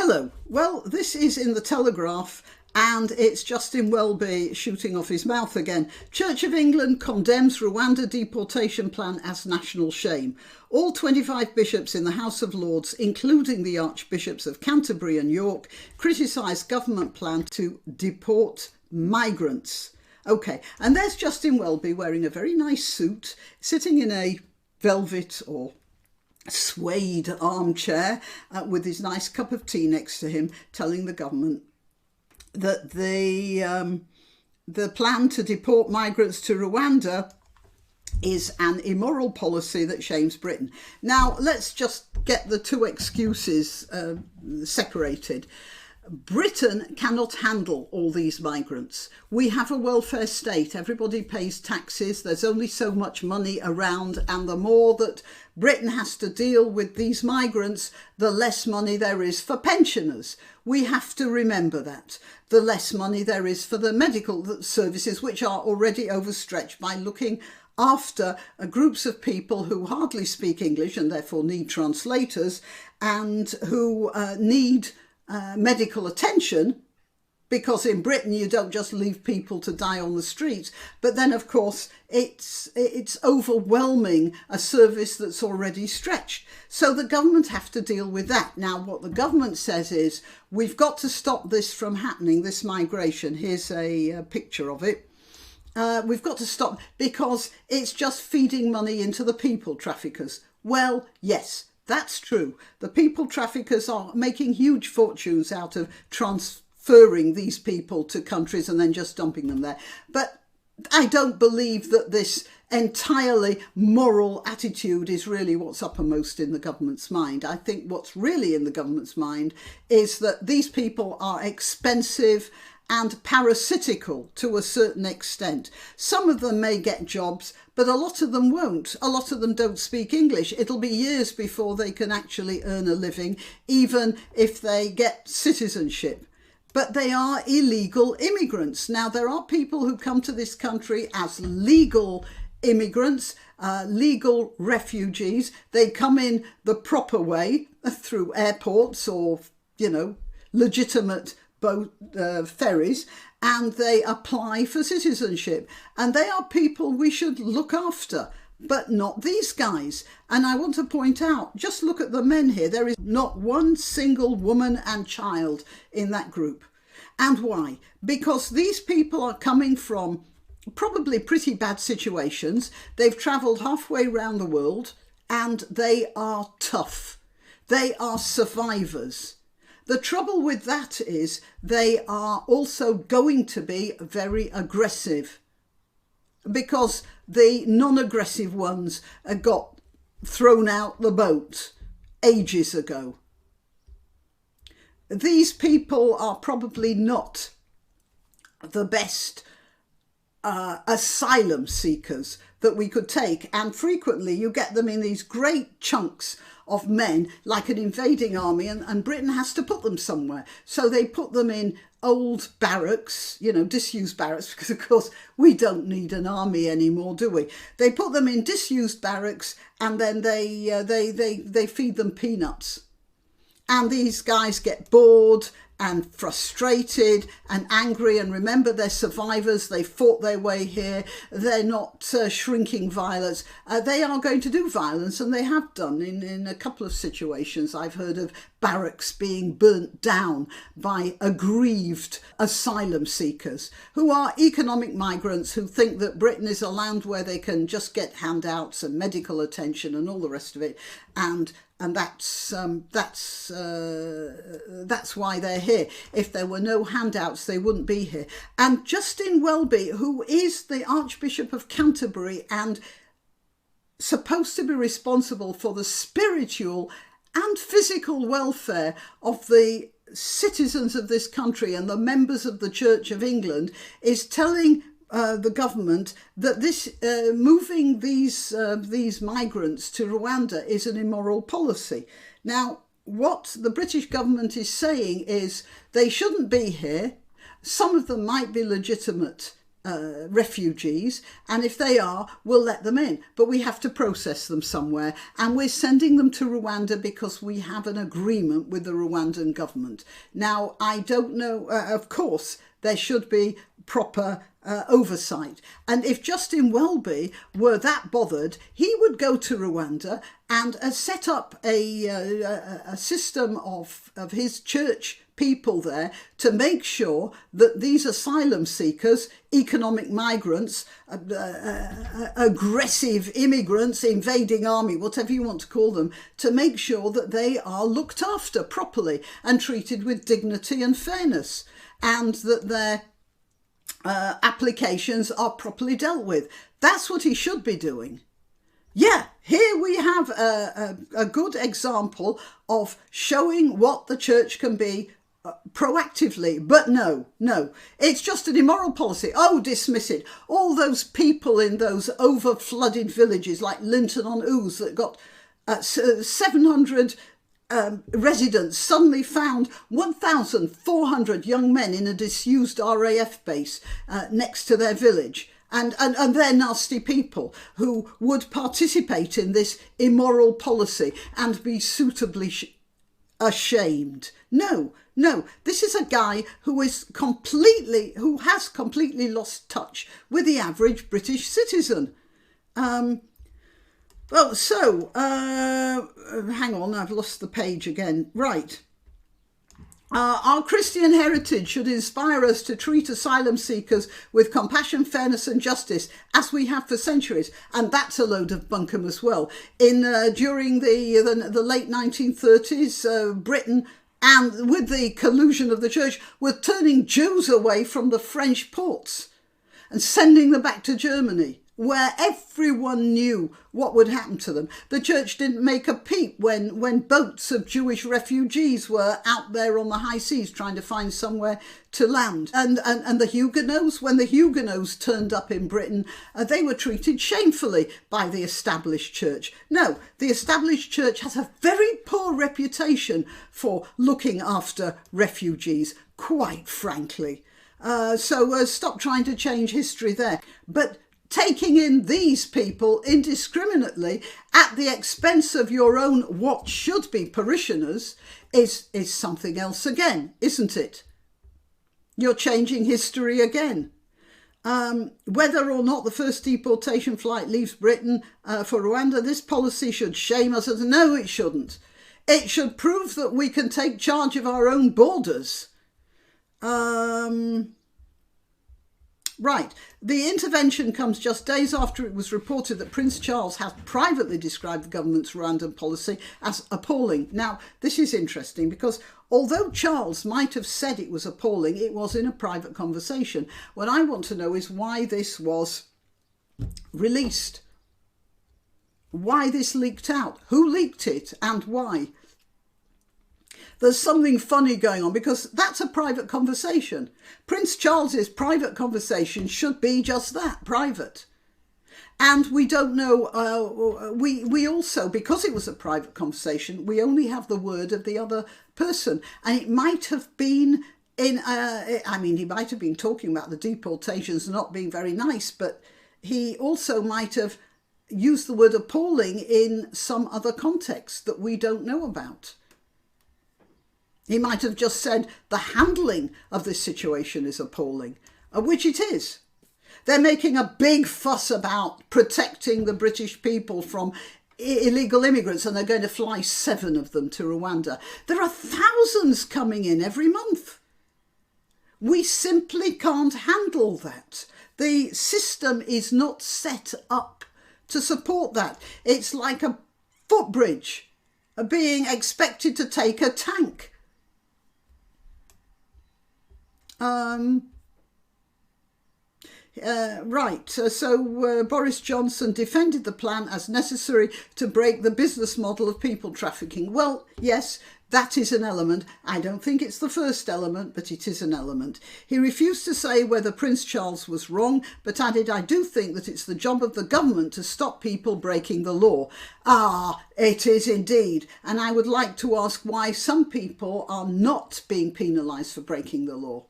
Hello. Well, this is in the Telegraph and it's Justin Welby shooting off his mouth again. Church of England condemns Rwanda deportation plan as national shame. All 25 bishops in the House of Lords, including the Archbishops of Canterbury and York, criticised government plan to deport migrants. OK, and there's Justin Welby wearing a very nice suit, sitting in a velvet or suede armchair with his nice cup of tea next to him, telling the government that the plan to deport migrants to Rwanda is an immoral policy that shames Britain. Now, let's just get the two excuses separated. Britain cannot handle all these migrants. We have a welfare state. Everybody pays taxes. There's only so much money around, and the more that Britain has to deal with these migrants, the less money there is for pensioners. We have to remember that. The less money there is for the medical services, which are already overstretched by looking after groups of people who hardly speak English and therefore need translators, and who need medical attention, because in Britain you don't just leave people to die on the streets. But then, of course, it's overwhelming a service that's already stretched. So the government have to deal with that. Now, what the government says is, we've got to stop this from happening, this migration. Here's a picture of it. We've got to stop because it's just feeding money into the people traffickers. Well, yes, that's true. The people traffickers are making huge fortunes out of transferring these people to countries and then just dumping them there. But I don't believe that this entirely moral attitude is really what's uppermost in the government's mind. I think what's really in the government's mind is that these people are expensive and parasitical to a certain extent. Some of them may get jobs, but a lot of them won't. A lot of them don't speak English. It'll be years before they can actually earn a living, even if they get citizenship. But they are illegal immigrants. Now, there are people who come to this country as legal immigrants, legal refugees. They come in the proper way through airports or, legitimate ferries, and they apply for citizenship, and they are people we should look after, but not these guys. And I want to point out, just look at the men here. There is not one single woman and child in that group. And why? Because these people are coming from probably pretty bad situations. They've travelled halfway around the world, and they are tough. They are survivors. The trouble with that is they are also going to be very aggressive, because the non-aggressive ones got thrown out the boat ages ago. These people are probably not the best asylum seekers that we could take, and frequently you get them in these great chunks of men, like an invading army, and Britain has to put them somewhere. So they put them in old barracks, disused barracks, because of course we don't need an army anymore, do we? They put them in disused barracks, and then they feed them peanuts. And these guys get bored and frustrated and angry, and remember, they're survivors. They fought their way here. They're not shrinking violence. They are going to do violence, and they have done in a couple of situations. I've heard of barracks being burnt down by aggrieved asylum seekers who are economic migrants who think that Britain is a land where they can just get handouts and medical attention and all the rest of it, and that's why they're here. If there were no handouts, they wouldn't be here. And Justin Welby, who is the Archbishop of Canterbury and supposed to be responsible for the spiritual and physical welfare of the citizens of this country and the members of the Church of England, is telling the government that this moving these migrants to Rwanda is an immoral policy. Now, what the British government is saying is they shouldn't be here. Some of them might be legitimate refugees, and if they are, we'll let them in, but we have to process them somewhere, and we're sending them to Rwanda because we have an agreement with the Rwandan government. Now, I don't know, of course there should be proper oversight, and if Justin Welby were that bothered, he would go to Rwanda and set up a system of his church people there to make sure that these asylum seekers, economic migrants, aggressive immigrants, invading army, whatever you want to call them, to make sure that they are looked after properly and treated with dignity and fairness, and that their applications are properly dealt with. That's what he should be doing. Yeah, here we have a good example of showing what the church can be proactively, but no, it's just an immoral policy. Oh, dismiss it. All those people in those over-flooded villages like Linton on Ouse that got 700 residents suddenly found 1,400 young men in a disused RAF base next to their village. And they're nasty people who would participate in this immoral policy and be suitably ashamed. No, this is a guy who has completely lost touch with the average British citizen. Hang on, I've lost the page again. Right. Our Christian heritage should inspire us to treat asylum seekers with compassion, fairness and justice, as we have for centuries. And that's a load of bunkum as well. During the late 1930s, Britain, and with the collusion of the church, were turning Jews away from the French ports and sending them back to Germany, where everyone knew what would happen to them. The church didn't make a peep when boats of Jewish refugees were out there on the high seas trying to find somewhere to land. And the Huguenots, when the Huguenots turned up in Britain, they were treated shamefully by the established church. No, the established church has a very poor reputation for looking after refugees, quite frankly. So stop trying to change history there. But taking in these people indiscriminately at the expense of your own what should be parishioners is something else again, isn't it? You're changing history again. Whether or not the first deportation flight leaves Britain for Rwanda, this policy should shame us. No, it shouldn't. It should prove that we can take charge of our own borders. Right. The intervention comes just days after it was reported that Prince Charles has privately described the government's Rwandan policy as appalling. Now, this is interesting because although Charles might have said it was appalling, it was in a private conversation. What I want to know is why this was released, why this leaked out, who leaked it and why. There's something funny going on because that's a private conversation. Prince Charles's private conversation should be just that, private. And we don't know, we also, because it was a private conversation, we only have the word of the other person. And it might have been he might have been talking about the deportations not being very nice, but he also might have used the word appalling in some other context that we don't know about. He might have just said the handling of this situation is appalling, which it is. They're making a big fuss about protecting the British people from illegal immigrants, and they're going to fly 7 of them to Rwanda. There are thousands coming in every month. We simply can't handle that. The system is not set up to support that. It's like a footbridge being expected to take a tank. Boris Johnson defended the plan as necessary to break the business model of people trafficking. Well, yes, that is an element. I don't think it's the first element, but it is an element. He refused to say whether Prince Charles was wrong, but added, I do think that it's the job of the government to stop people breaking the law. Ah, it is indeed. And I would like to ask why some people are not being penalised for breaking the law.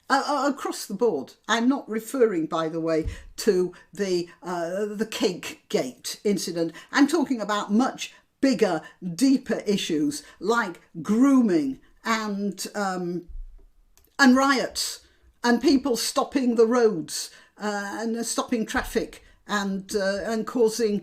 across the board. I'm not referring, by the way, to the cake gate incident. I'm talking about much bigger, deeper issues like grooming and riots and people stopping the roads and stopping traffic and causing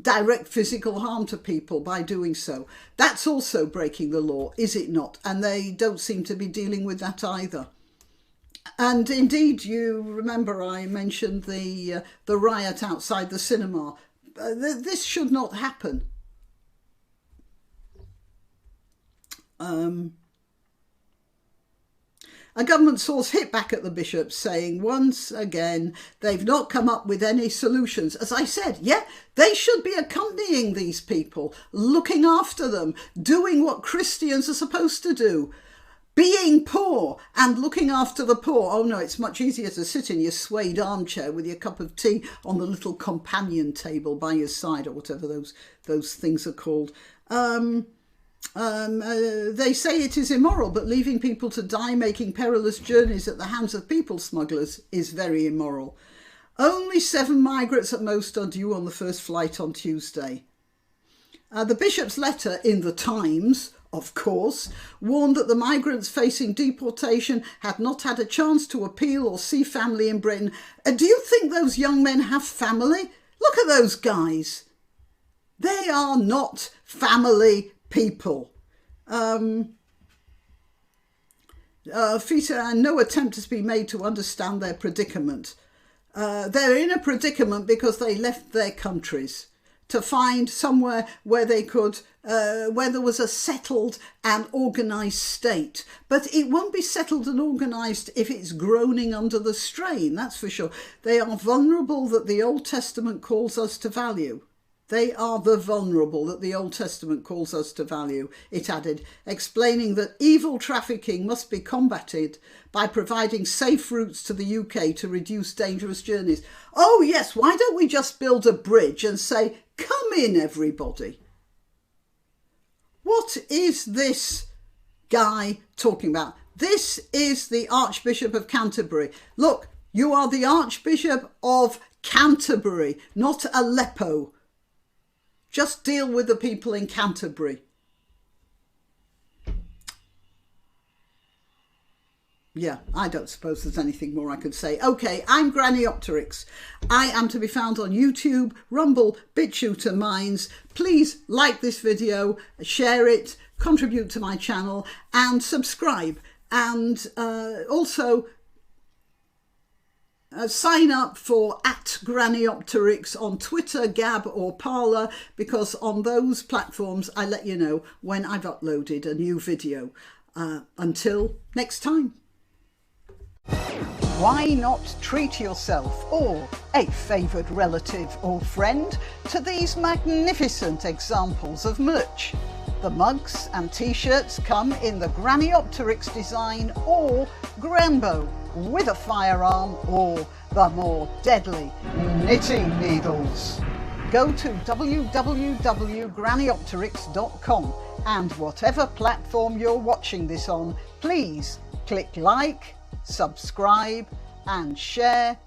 direct physical harm to people by doing so. That's also breaking the law, is it not? And they don't seem to be dealing with that either. And indeed, you remember I mentioned the riot outside the cinema. This should not happen. A government source hit back at the bishops, saying once again they've not come up with any solutions. As I said, yeah, they should be accompanying these people, looking after them, doing what Christians are supposed to do. Being poor and looking after the poor. Oh no, it's much easier to sit in your suede armchair with your cup of tea on the little companion table by your side, or whatever those things are called. They say it is immoral, but leaving people to die making perilous journeys at the hands of people smugglers is very immoral. Only 7 migrants at most are due on the first flight on Tuesday. The bishop's letter in the Times, of course, warned that the migrants facing deportation had not had a chance to appeal or see family in Britain. Do you think those young men have family? Look at those guys. They are not family people. Fita, and no attempt has been made to understand their predicament. They're in a predicament because they left their countries to find somewhere where they could, where there was a settled and organised state. But it won't be settled and organised if it's groaning under the strain, that's for sure. They are vulnerable that the Old Testament calls us to value. They are the vulnerable that the Old Testament calls us to value, it added, explaining that evil trafficking must be combated by providing safe routes to the UK to reduce dangerous journeys. Oh yes, why don't we just build a bridge and say, come in everybody? What is this guy talking about? This is the Archbishop of Canterbury. Look, you are the Archbishop of Canterbury, not Aleppo. Just deal with the people in Canterbury. Yeah, I don't suppose there's anything more I could say. Okay, I'm Granniopteryx. I am to be found on YouTube, Rumble, BitChute, Minds. Please like this video, share it, contribute to my channel and subscribe. And also sign up for @Granniopteryx on Twitter, Gab or Parler, because on those platforms I let you know when I've uploaded a new video. Until next time. Why not treat yourself or a favoured relative or friend to these magnificent examples of merch? The mugs and t-shirts come in the Granniopteryx design or Granbo, with a firearm or the more deadly knitting needles. Go to www.granniopteryx.com and whatever platform you're watching this on, please click like, subscribe and share.